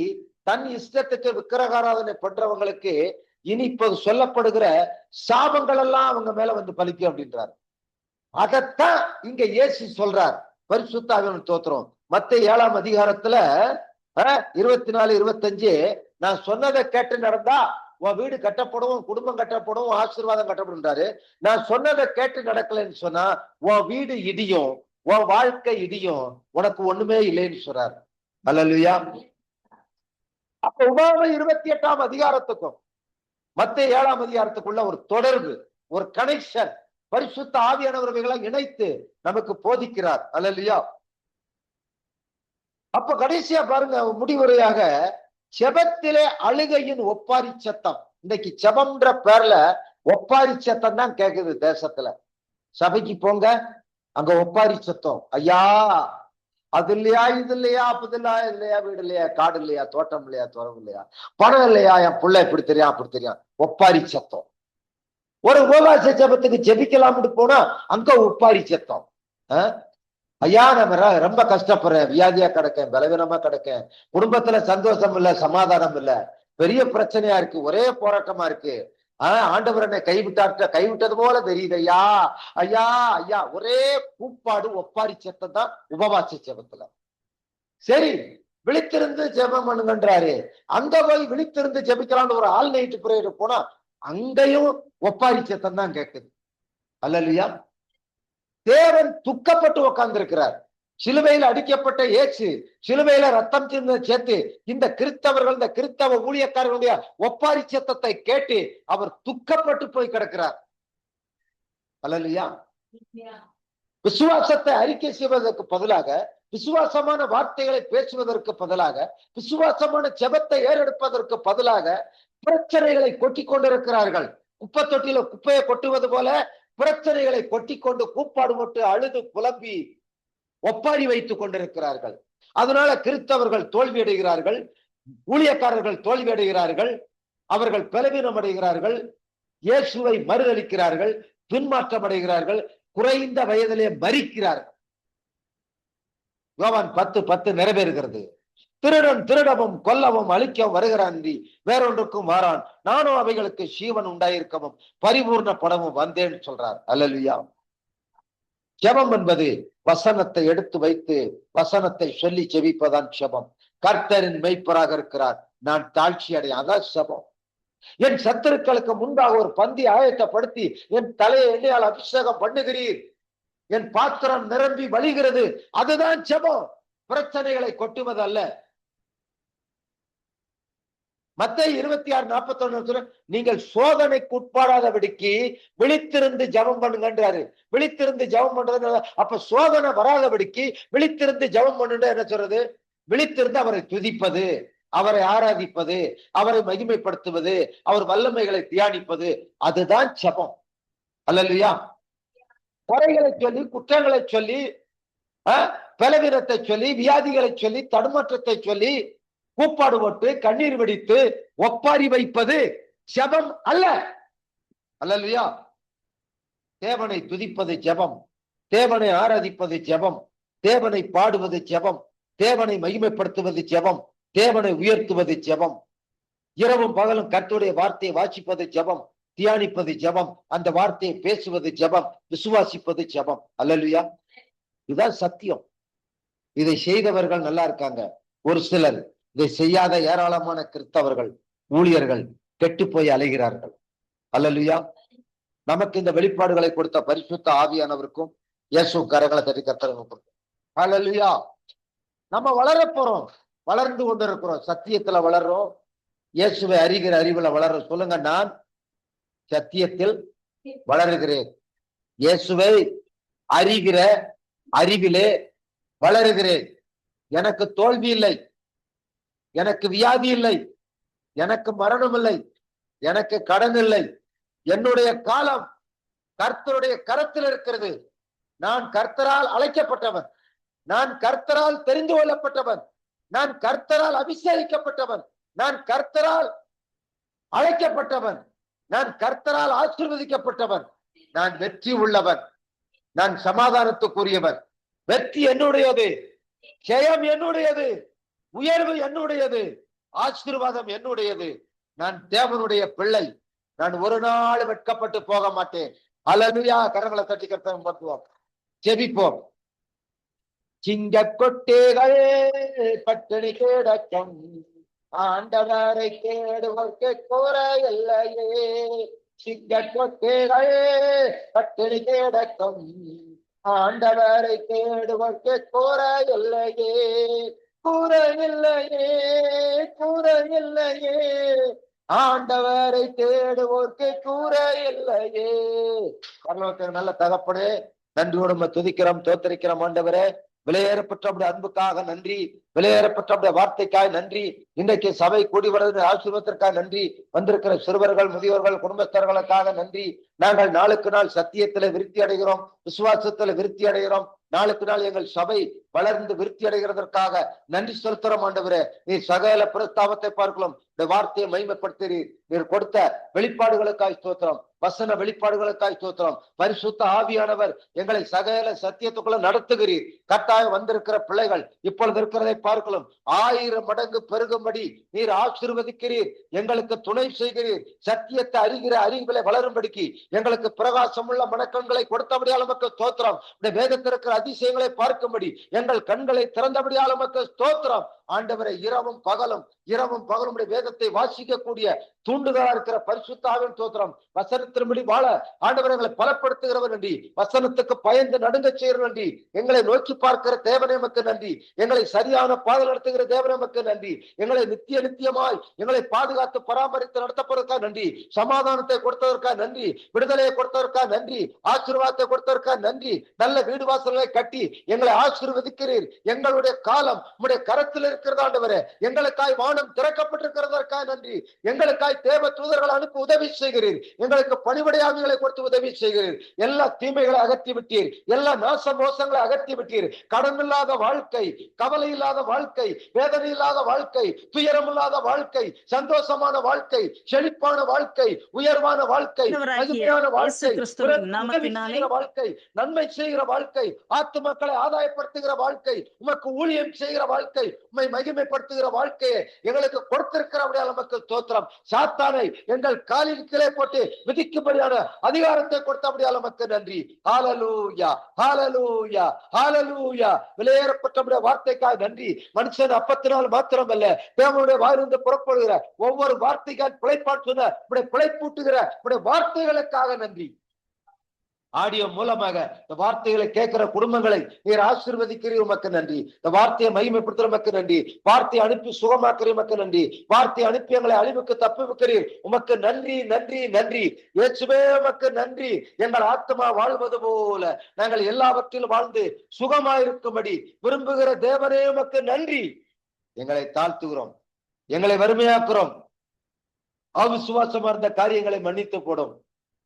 [SPEAKER 1] தன் இஷ்டத்துக்கு விக்கிரகாராதனை பண்றவங்களுக்கு இனி இப்போது சொல்லப்படுகிற சாபங்கள் எல்லாம் அவங்க மேல வந்து பலிக்கும் அப்படின்றார். அதத்தான் இங்க இயேசு சொல்றார். பரிசுத்த ஆவியானவர் ஸ்தோத்திரம். மத்தேயு 7ஆம் அதிகாரத்துல 24-25, நான் சொன்னதை கேட்டு நடந்தா உன் வீடு கட்டப்படும், குடும்பம் கட்டப்படும், ஆசீர்வாதம் கட்டப்படுன்றாரு. நான் சொன்னதை கேட்டு நடக்கலைன்னு சொன்னா உன் வீடு இடியும், உன் வாழ்க்கை இடியும், உனக்கு ஒண்ணுமே இல்லைன்னு சொல்றாரு. அல்லேலூயா. அப்ப உபாகமம் 28ஆம் அதிகாரத்துக்கும் மத்தேயு 7ஆம் அதிகாரத்துக்குள்ள ஒரு தொடர்பு, ஒரு கனெக்ஷன் பரிசுத்த ஆவியானவர்களை இணைத்து நமக்கு போதிக்கிறார். அல்லேலூயா. அப்ப கடைசியா பாருங்க, முடிவுரையாக செபத்திலே அழுகையின் ஒப்பாரி சத்தம். இன்னைக்கு செபம்ன்ற பேர்ல ஒப்பாரி சத்தம் தான் கேக்குது தேசத்துல. சபைக்கு போங்க, அங்க ஒப்பாரி சத்தம். ஐயா அது இல்லையா, இது இல்லையா, அப்பது இல்லையா, வீடு இல்லையா, காடு இல்லையா, தோட்டம் இல்லையா, துறவு இல்லையா, பணம் இல்லையா, என் பிள்ளை இப்படி தெரியும் அப்படி தெரியும், ஒப்பாரி சத்தம். ஒரு உபவாச ஜெபத்துக்கு ஜெபிக்கலாம்னு போனா அங்க ஒப்பாரி சத்தம். ஐயா நம்ம ரொம்ப கஷ்டப்படுறேன், வியாதியா கிடக்கேன், பலவீனமா கிடக்கேன், குடும்பத்துல சந்தோஷம் இல்ல, சமாதானம் இல்ல, பெரிய பிரச்சனையா இருக்கு, ஒரே போராட்டமா இருக்கு, ஆண்டவர் என்னை கைவிட்டது போல தெரியுது ஐயா ஐயா ஐயா. ஒரே கூப்பாடு, ஒப்பாரி சத்தம் தான் உபவாச ஜெபத்துல. சரி, விழித்திருந்து ஜெபம் பண்ணுங்கன்றாரு. அங்க போய் விழித்திருந்து ஜெபிக்கலாம்னு ஒரு ஆல் நைட் பிரேயர் போனா அங்கேயும் ஒப்பாரி சத்தம் தான் கேட்குது. அல்லேலூயா. தேவன் துக்கப்பட்டு உட்கார்ந்து இருக்கிறார். சிலுவையில் அடிக்கப்பட்ட இயேசு, சிலுவையில ரத்தம் சேர்த்து இந்த கிறிஸ்தவர்கள், இந்த கிறிஸ்தவ ஊழியக்காரர்களுடைய ஒப்பாரி சத்தத்தை கேட்டு அவர் துக்கப்பட்டு போய் கிடக்கிறார். அல்லேலூயா. விசுவாசத்தை அறிக்கை செய்வதற்கு பதிலாக, விசுவாசமான வார்த்தைகளை பேசுவதற்கு பதிலாக, விசுவாசமான ஜெபத்தை ஏறெடுப்பதற்கு பதிலாக பிரச்சனைகளை கொட்டி கொண்டிருக்கிறார்கள். குப்பை தொட்டியில குப்பையை கொட்டுவது போல பிரச்சனைகளை கொட்டிக்கொண்டு கூப்பாடு போட்டு அழுது புலம்பி ஒப்பாரி வைத்துக் கொண்டிருக்கிறார்கள். அதனால கிறிஸ்தவர்கள் தோல்வி அடைகிறார்கள், ஊழியக்காரர்கள் தோல்வி அடைகிறார்கள், அவர்கள் பலவீனம் அடைகிறார்கள், இயேசுவை மறுதளிக்கிறார்கள், பின்மாற்றம் அடைகிறார்கள், குறைந்த வயதிலே மரிக்கிறார்கள். யோவான் 10:10 நிறைவேறுகிறது. திருடன் திருடவும் கொல்லவும் அழிக்கவும் வருகிறான், வேறொன்றுக்கும் வாரான், நானும் அவைகளுக்கு ஜீவன் உண்டாயிருக்கவும் பரிபூர்ணப்படவும் வந்தேன்னு சொல்றார். அல்லேலூயா. ஜெபம் என்பது வசனத்தை எடுத்து வைத்து வசனத்தை சொல்லி ஜெபிப்பதான் ஜெபம். கர்த்தரின் மெய்ப்பராக இருக்கிறார், நான் தாழ்ச்சி அடைய, அதான் ஜெபம். என் சத்துருக்களுக்கு முன்பாக ஒரு பந்தி ஆயத்தப்படுத்தி என் தலையை எண்ணெயால் அபிஷேகம் பண்ணுகிறீர், என் பாத்திரம் நிரம்பி வழிகிறது, அதுதான் ஜெபம். பிரச்சனைகளை கொட்டுவது அல்ல. மத்தேயு 26:41 நீங்கள் சோதனைக்கு உட்படாதபடிக்கு விழித்திருந்து ஜெபம் பண்ணுங்கன்றாரு. விழித்திருந்து ஜெபம் பண்றது, அப்ப சோதனை வராதபடிக்கு விழித்திருந்து ஜெபம் பண்ணுன்னு என்ன சொல்றது? விழித்திருந்து அவரை துதிப்பது, அவரை ஆராதிப்பது, அவரை மகிமைப்படுத்துவது, அவர் வல்லமைகளை தியானிப்பது, அதுதான் ஜெபம். அல்லேலூயா. குறைகளை சொல்லி, குற்றங்களை சொல்லி, பலவீனத்தை சொல்லி, வியாதிகளை சொல்லி, தடுமாற்றத்தை சொல்லி, கூப்பாடு போட்டு கண்ணீர் வெடித்து ஒப்பாரி வைப்பது ஜெபம் அல்ல. அல்லேலூயா. தேவனை துதிப்பது ஜெபம், தேவனை ஆராதிப்பது ஜெபம், தேவனை பாடுவது ஜெபம், தேவனை மகிமைப்படுத்துவது ஜெபம், தேவனை உயர்த்துவது ஜெபம். இரவும் பகலும் கர்த்தருடைய வார்த்தையை வாசிப்பது ஜெபம், தியானிப்பது ஜெபம், அந்த வார்த்தையை பேசுவது ஜெபம், விசுவாசிப்பது ஜெபம். அல்லேலூயா. இதுதான் சத்தியம். இதை செய்தவர்கள் நல்லா இருக்காங்க. ஒரு சிலர் இதை செய்யாத ஏராளமான கிறிஸ்தவர்கள் ஊழியர்கள் கெட்டு போய் அலைகிறார்கள். அல்லேலூயா. நமக்கு இந்த வெளிப்பாடுகளை கொடுத்த பரிசுத்த ஆவியானவருக்கும் இயேசு கரங்களை தட்டி கர்த்தருக்கு. அல்லேலூயா. நம்ம வளர போறோம், வளர்ந்து கொண்டிருக்கிறோம், சத்தியத்துல வளர்றோம், இயேசுவை அறிகிற அறிவுல வளர்றோம். சொல்லுங்க, நான் சத்தியத்தில் வளருகிறேன், இயேசுவை அறிகிற அறிவிலே வளருகிறேன். எனக்கு தோல்வி இல்லை, எனக்கு வியாதி இல்லை, எனக்கு மரணம் இல்லை, எனக்கு கடன் இல்லை. என்னுடைய காலம் கர்த்தருடைய கரத்தில் இருக்கிறது. நான் கர்த்தரால் அழைக்கப்பட்டவன், நான் கர்த்தரால் தெரிந்து கொள்ளப்பட்டவன், நான் கர்த்தரால் அபிஷேகிக்கப்பட்டவன், நான் கர்த்தரால் அழைக்கப்பட்டவன், நான் கர்த்தரால் ஆசீர்வதிக்கப்பட்டவன், நான் வெற்றி உள்ளவன், நான் சமாதானத்துக்குரியவன். வெற்றி என்னுடையது, ஜெயம் என்னுடையது, உயர்வு என்னுடையது, ஆசீர்வாதம் என்னுடையது. நான் தேவனுடைய பிள்ளை, நான் ஒரு நாள் வெட்கப்பட்டு போக மாட்டேன். அல்லேலூயா. கரங்களை தட்டி கர்த்தரை பற்றுவோம், ஜெபிப்போம். சிங்க கொட்டேகள் பட்டினி கிடக்கும், ஆண்டவரை தேடுவோர்க்கு குறை இல்லையே. சிங்க கொட்டேகள் பட்டினி கிடக்கும், ஆண்டவரை தேடுவோர்க்கு குறை இல்லையே, குறை இல்லையே, குறை இல்லையே, ஆண்டவரை தேடுவோர்க்கு குறை இல்லையே. பரலோகத்தின் நல்ல தகப்பனே, நன்றியோடு துதிக்கிறோம், தோத்தரிக்கிறோம். ஆண்டவரே, விலையேறப்பட்ட அன்புக்காக நன்றி, விலையேறப்பட்ட வார்த்தைக்காய் நன்றி, இன்றைக்கு சபை கூடி வருகிற ஆசீர்வாதத்திற்காக நன்றி, வந்திருக்கிற சிறுவர்கள், முதியோர்கள், குடும்பஸ்தர்களுக்காக நன்றி. நாங்கள் நாளுக்கு நாள் சத்தியத்துல விருத்தி அடைகிறோம், விசுவாசத்துல விருத்தி அடைகிறோம். நாளுக்கு நாள் எங்கள் சபை வளர்ந்து விருத்தி அடைகிறதற்காக நன்றி செலுத்துறோம். ஆண்டவரே, நீர் சகல பிரஸ்தாபத்தை பார்க்கலாம், வார்த்தையை மகிமைப்படுத்துகிறீர். நீர் கொடுத்த வெளிப்பாடுகளுக்காய் ஸ்தோத்திரம், வசன வெளிப்பாடுகளுக்காய் ஸ்தோத்திரம். பரிசுத்த ஆவியானவர் எங்களை சகல சத்தியத்துக்குள்ள நடத்துகிறீர். கட்டாயம் வந்திருக்கிற பிள்ளைகள் இப்பொழுது இருக்கிறதை பார்க்கலாம், 1000 மடங்கு பெருகும்படி நீர் ஆசீர்வதிக்கிறீர், எங்களுக்கு துணை செய்கிறீர். சத்தியத்தை அறிகிற அறிவிலை வளரும்படிக்கு எங்களுக்கு பிரகாசம் உள்ள மனக்கண்களை கொடுத்தபடியால் நமக்கு ஸ்தோத்திரம். வேதத்தில் இருக்கிற அதிசயங்களை பார்க்கும்படி எங்கள் கண்களை திறந்தபடியால் நமக்கு ஸ்தோத்திரம். ஆண்டவரை, இரவும் பகலும் வேதத்தை வாசிக்கக்கூடிய தூண்டுதலா இருக்கிற பரிசுத்த ஆவியின் ஸ்தோத்திரம். வசனத்தின்படி வாழ ஆண்டவரை எங்களை பலப்படுத்துகிறவர் நன்றி, வசனத்துக்கு பயந்து நடுங்க செய்கிற நன்றி, எங்களை நோக்கி பார்க்கிற தேவனே நமக்கு நன்றி, எங்களை சரியான பாதை நடத்துகிற தேவனே நமக்கு நன்றி, எங்களை நித்தியமாய் எங்களை பாதுகாத்து பராமரித்து நடத்தப்படுவதற்காக நன்றி, சமாதானத்தை கொடுத்ததற்காக நன்றி, விடுதலையை கொடுத்ததற்காக நன்றி, ஆசீர்வாதத்தை கொடுத்ததற்காக நன்றி. நல்ல வீடு வாசல்களை கட்டி எங்களை ஆசீர்வதிக்கிறீர். எங்களுடைய காலம் உம்முடைய கரத்தில் இருக்கிறது ஆண்டவரே. எங்களுக்காய் வானம் திறக்கப்பட்டிருக்கிறதற்காக நன்றி. எங்களுக்காய் தேவ தூதர்கள் அனுப்பி உதவி செய்கிறீர். எங்களுக்கு பணிபடையாவிகளை கொடுத்து உதவி செய்கிறீர். எல்லா தீமைகளை அகற்றி விட்டீர். எல்லா நாச மோசங்களை அகற்றி விட்டீர். கடன் இல்லாத வாழ்க்கை, கவலை இல்லாத வாழ்க்கை, வேதனை இல்லாத வாழ்க்கை, துயரம் இல்லாத வாழ்க்கை, சந்தோஷமான வாழ்க்கை, செழிப்பான வாழ்க்கை, உயர்வான வாழ்க்கை, மகிமையான வாழ்க்கை, வாழ்க்கை, நன்மை செய்கிற வாழ்க்கை, ஆத்துமக்களை ஆதாயப்படுத்துகிற வாழ்க்கை, உமக்கு ஊழியம் செய்கிற வாழ்க்கை, உம்மை மகிமைப்படுத்துகிற வாழ்க்கையை எங்களுக்கு கொடுத்திருக்கிறபடியால் நமக்கு ஸ்தோத்திரம். சாத்தானை எங்கள் காலில் கீழே போட்டு மிதிக்கும்படியான அதிகாரத்தை கொடுத்தபடியால் நமக்கு நன்றி. ஹல்லேலூயா, ஹல்லேலூயா, ஹல்லேலூயா. விலையேறப்பட்டபடிய வார்த்தைக்காக நன்றி. மனுஷன் அப்பத்தினால் மாத்திரமல்ல, தேவனுடைய வாயிலிருந்து புறப்படுகிற ஒவ்வொரு வார்த்தைக்காக பிழைப்பான் சொன்ன பிழைப்பூட்டுகிற வார்த்தைகளுக்காக நன்றி. ஆடியோ மூலமாக இந்த வார்த்தைகளை கேட்கிற குடும்பங்களை நீர் ஆசீர்வதிக்கிறீர், உமக்கு நன்றி. இந்த வார்த்தையை மகிமைப்படுத்துற உமக்கு நன்றி. வார்த்தையை அனுப்பி சுகமாக்குற உமக்கு நன்றி. வார்த்தையை அனுப்பி எங்களை அழிவுக்கு தப்புவிக்கிறீர், உமக்கு நன்றி, நன்றி, நன்றி. இயேசுவே உமக்கு நன்றி. எங்கள் ஆத்மா வாழ்வது போல நாங்கள் எல்லாவற்றிலும் வாழ்ந்து சுகமாயிருக்கும்படி விரும்புகிற தேவனே உமக்கு நன்றி. எங்களை தாழ்த்துகிறோம், எங்களை வறுமையாக்குறோம். அவிசுவாசமா இருந்த காரியங்களை மன்னித்து போடும்.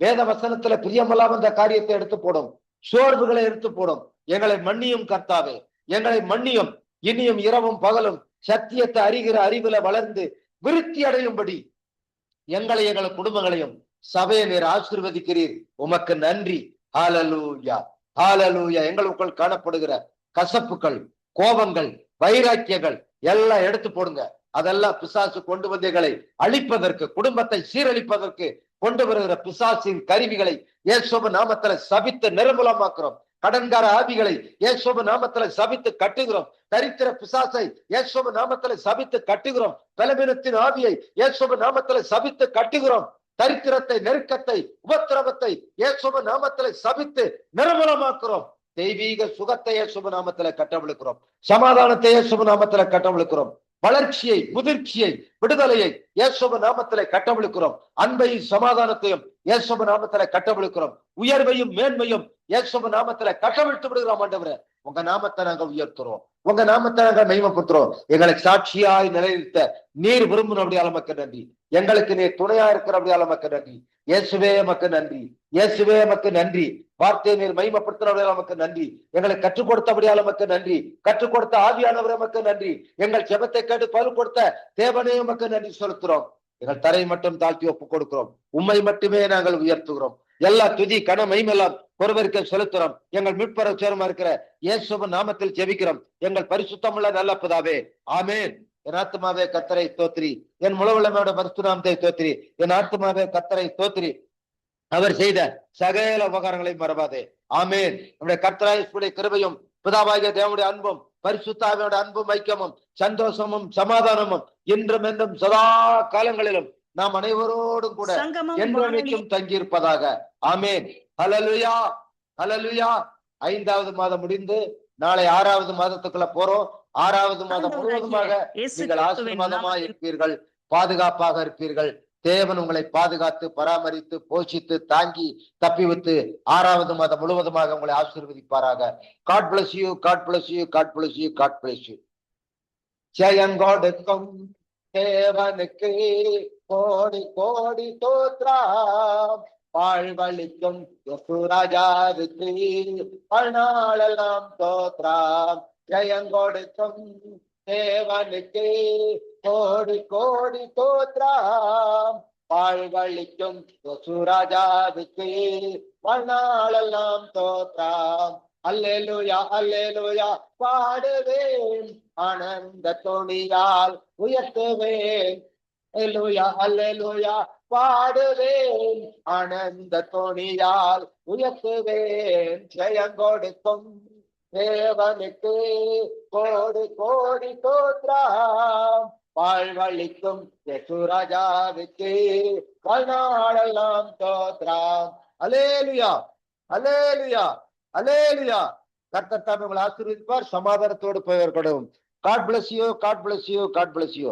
[SPEAKER 1] வேத வசனத்துல பிரியமல்லாம இந்த காரியத்தை எடுத்து போடும். சோர்வுகளை எடுத்து போடும். எங்களை மன்னியும் கர்த்தாவே, எங்களை மன்னியும். இனியும் இரவும் பகலும் சத்தியத்தை அறிகிற அறிவுல வளர்ந்து விருத்தி அடையும்படி எங்களை எங்கள் குடும்பங்களையும் சபையை நீர் ஆசீர்வதிக்கிறீர், உமக்கு நன்றி. ஹல்லேலூயா, ஹல்லேலூயா. எங்களுக்குள் காணப்படுகிற கசப்புகள், கோபங்கள், வைராக்கியங்கள் எல்லாம் எடுத்து போடுங்க. அதெல்லாம் பிசாசு கொண்டு வந்து எங்களை அழிப்பதற்கு, குடும்பத்தை சீரழிப்பதற்கு கொண்டு வருகிற பிசாசின் கருவிகளை இயேசுவின் நாமத்துல சபித்து நிர்மூலமாக்குறோம். கடன்கார ஆவிகளை இயேசுவின் நாமத்துல சபித்து கட்டுகிறோம். தரித்திர பிசாசை இயேசுவின் நாமத்துல சபித்து கட்டுகிறோம். பலவீனத்தின் ஆவியை இயேசுவின் நாமத்துல சபித்து கட்டுகிறோம். தரித்திரத்தை, நெருக்கத்தை, உபத்திரவத்தை இயேசுவின் நாமத்துல சபித்து நிர்மூலமாக்குறோம். தெய்வீக சுகத்தை இயேசுவின் நாமத்துல கட்டவிழுக்கிறோம். சமாதானத்தை இயேசுவின் நாமத்துல கட்டவிழுக்கிறோம். வளர்ச்சியை, முதிர்ச்சியை, விடுதலையை இயேசுவின் நாமத்திலே கட்டவிழுக்கிறோம். அன்பையும் சமாதானத்தையும் இயேசுவின் நாமத்திலே கட்டவிழுக்கிறோம். உயர்வையும் மேன்மையும் இயேசுவின் நாமத்திலே கட்டவிழ்த்து விடுகிறோம். ஆண்டவரே, உங்க நாமத்தை நாங்கள் உயர்த்துறோம், உங்க நாமத்தை நாங்கள் மகிமைப்படுத்துறோம். எங்களை சாட்சியாய் நிலைநிறுத்த நீர் விரும்பினபடியால் நமக்கு நன்றி. எங்களுக்கு நீர் துணையா இருக்கிறபடியால் நமக்கு நன்றி. இயேசுவே நமக்கு நன்றி, இயேசுவே நமக்கு நன்றி. வார்த்தையை நீர் மகிமைப்படுத்தினபடியால் நமக்கு நன்றி. எங்களை கற்றுக் கொடுத்தபடியால் நமக்கு நன்றி. கற்றுக் கொடுத்த ஆவியானவர் நமக்கு நன்றி. எங்கள் ஜெபத்தை கேட்டு பலன் கொடுத்த தேவனே நமக்கு நன்றி செலுத்துறோம். எங்கள் தரை மட்டும் தாழ்த்தி ஒப்புக் கொடுக்கிறோம். உம்மை மட்டுமே நாங்கள் உயர்த்துகிறோம். எல்லா துதி கன மகிமையெல்லாம் ஒருவருக்கு செலுத்துறோம். எங்கள் மீட்பர சேரமா இருக்கிற இயேசுவின் நாமத்தில் ஜெபிக்கிறோம் எங்கள் பரிசுத்தமுள்ள நல்ல பிதாவே, ஆமென். என் ஆத்மாவே கர்த்தரை ஸ்தோத்திரி, என் முழவல்லமையோட பரிசுத்தநாமத்தை ஸ்தோத்திரி. என் ஆத்மாவே கர்த்தரை ஸ்தோத்திரி, அவர் செய்த சகல உபகாரங்களை மறவாதே. ஆமென். நம்முடைய கர்த்தராகிய கிருபையும் பிதாவாகிய தேவனுடைய அன்பும் பரிசுத்தாவியோட அன்பும் ஐக்கியமும் சந்தோஷமும் சமாதானமும் இன்றும் என்றும் சதா காலங்களிலும் நாம் அனைவரோடும் கூட என்றைக்கும் தங்கியிருப்பதாக. ஆமென். ஹல்லேலூயா, ஹல்லேலூயா. 5வது மாதம் முடிந்து நாளை 6வது மாதத்துக்குள்ள போறோம். 6வது மாதம் முழுவதுமாக நீங்கள் ஆசீர்வாதமாக இருப்பீர்கள், பாதுகாப்பாக இருப்பீர்கள். தேவன் உங்களை பாதுகாத்து பராமரித்து போஷித்து தாங்கி தப்பி வைத்து 6வது மாதம் முழுவதுமாக உங்களை ஆசீர்வதிப்பாராக. God bless you, God bless you, God bless you, God bless you. ஜெயங்கொடுக்கும் தேவனுக்கு கோடி கோடி தோத்ரம், வாழ்வழிக்கும் ராஜாவுக்கு வாழ்நாளெல்லாம் தோத்ரம். ஜெயங்கொடுக்கும் தேவனுக்கு கோடி கோடி தோத்ரம், வாழ்வழிக்கும் ராஜாவுக்கு வாழ்நாளெல்லாம் தோத்ரம். அல்லேலூயா, அல்லேலூயா பாடுவேன், ஆனந்த தொனியால் உயர்த்துவேன். அல்லேலூயா, அல்லேலூயா பாடுவேன், ஆனந்த தொனியால் உயர்த்துவேன். ஜெயங்கொடுக்கும் தேவனுக்கு கோடி கோடி தோத்ரம், வாழ்வழிக்கும் ராஜாவுக்கு வாழ்நாளெல்லாம் தோத்ரம். அல்லேலூயா, அல்லேலூயா, அல்லேலூயா. கர்த்தர் தாமே உங்களை ஆசீர்வதிப்பார். சமாதானத்தோடு போய் இருக்கணும். God bless you, God bless you, God bless you.